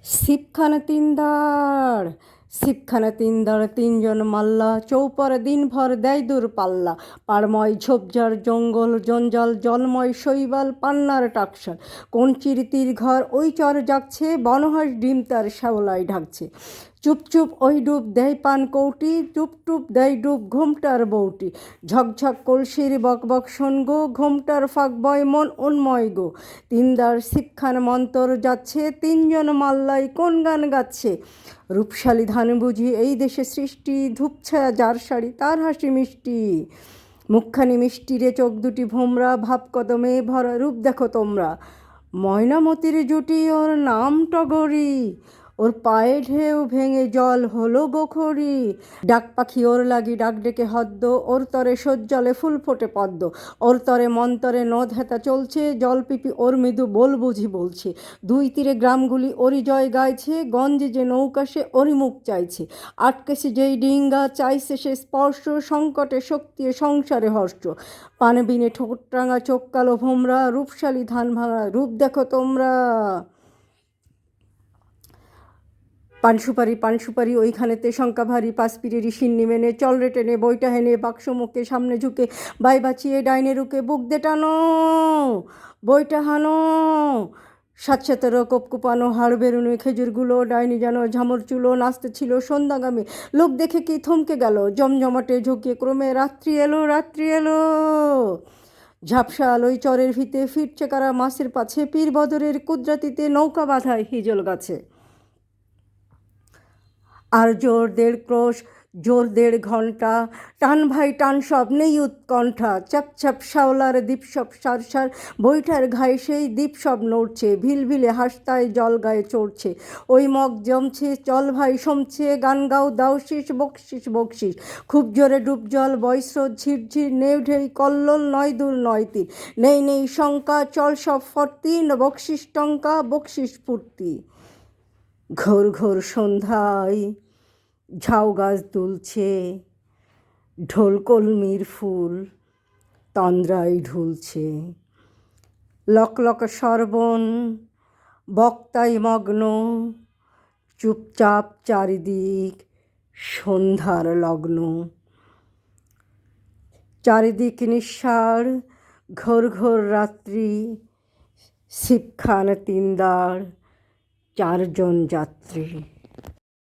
শিবখানা তিনদার শিবখানা তিনদার তিনজন মাল্লা চৌপার দিনভর দেয় দূর পাল্লা পাড়ময় ঝোপঝাড় জঙ্গল জঞ্জাল জলময় শৈবাল পান্নার টাকসার কঞ্চির তীর ঘর ওই চর জাগছে বনহাঁস ডিম তার শ্যাওলায় ঢাকছে চুপচুপ ওই ডুব দেয় পান কৌটি টুপ টুপ দেয় ডুব ঘোমটার বউটি ঝকঝক কলসির বকবক শোন গো ঘোমটার ফাঁক বয় মন উন্ময় গো তিনদার শিবখান মন্তর যাচ্ছে তিনজন মাল্লাই কোন গান গাচ্ছে রূপশালী ধান বুঝি এই দেশে সৃষ্টি ধূপছায়া যার শাড়ি তার হাসি মিষ্টি মুখখানি মিষ্টি রে চোখ দুটি ভোমরা ভাব কদমে ভরা রূপ দেখো তোমরা ময়নামতির জুটি ওর নাম টগরি ওর পায়ে ঢেউ ভেঙে জল হলো গোখরি ডাক পাখি ওর লাগি ডাক ডেকে হদ্দ ওর তরে সজ্জলে ফুল ফোটে পদ্ম ওর তরে মন্তরে নদ হেতা চলছে জল পিপি ওর মৃদু বল বুঝি বলছে দুই তীরে গ্রামগুলি ওরি জয় গাইছে গঞ্জে যে নৌকা সে ওরি মুখ চাইছে আটকেছে যেই ডিঙ্গা চাইছে সে স্পর্শ সংকটে শক্তি সংসারে হর্ষ পানে বিনে ঠোঁটরাঙা চোখ কালো ভোমরা রূপশালী ধান ভাঙা রূপ দেখো তোমরা পানসুপারি ওইখানেতে শঙ্কা ভারী পাঁচপিরে ঋষিন্নি মেনে চল রে টেনে বইটা হেনে বাক্স মুখে সামনে ঝুঁকে বাই বাঁচিয়ে ডাইনে রুকে বুক দে টানো বইটা হানো সাতসাতেরো কোপকুপানো হাড় বেরুনো খেজুরগুলো ডাইনি যেন ঝামর চুলো নাচতে ছিল সন্ধ্যাগামী লোক দেখে কি থমকে গেল জমজমাটে ঝুঁকে ক্রমে রাত্রি এলো ঝাপসা আলোয় চরের ভিতে ফিরছে কারা মাছের পাছে পীর বদরের কুদরাতিতে নৌকা বাঁধায় হিজল গাছে আর জোর 1.5 ক্রোশ জোর 1.5 ঘণ্টা টান ভাই টান সব নেই উৎকণ্ঠা চাপচাপ শাওলার দ্বীপ সব সারসার বৈঠার ঘায়ে সেই দ্বীপ সব নড়ছে ভিলভিলে হাসতায় জল গায়ে চড়ছে ওই মগ জমছে চল ভাই সমছে গান গাও দাও বকশিস খুব জোরে ডুব জল বয়স্রোত ঝিরঝির নেউ ঢেই কল্লোল 9 দূর 9 তীর নেই শঙ্কা চল সব ফর্তি বকশিস টঙ্কা বকশিস ফুর্তি ঘোর ঘোর সন্ধ্যায় ঝাউ গাছ দুলছে ঢোল কলমির ফুল তন্দ্রায় ঢুলছে লকলক সর্বণ বক্তায় মগ্ন চুপচাপ চারিদিক সন্ধ্যার লগ্ন চারিদিক নিঃসার ঘোর ঘোর রাত্রি শিবখান তিনদার 4 জন যাত্রী।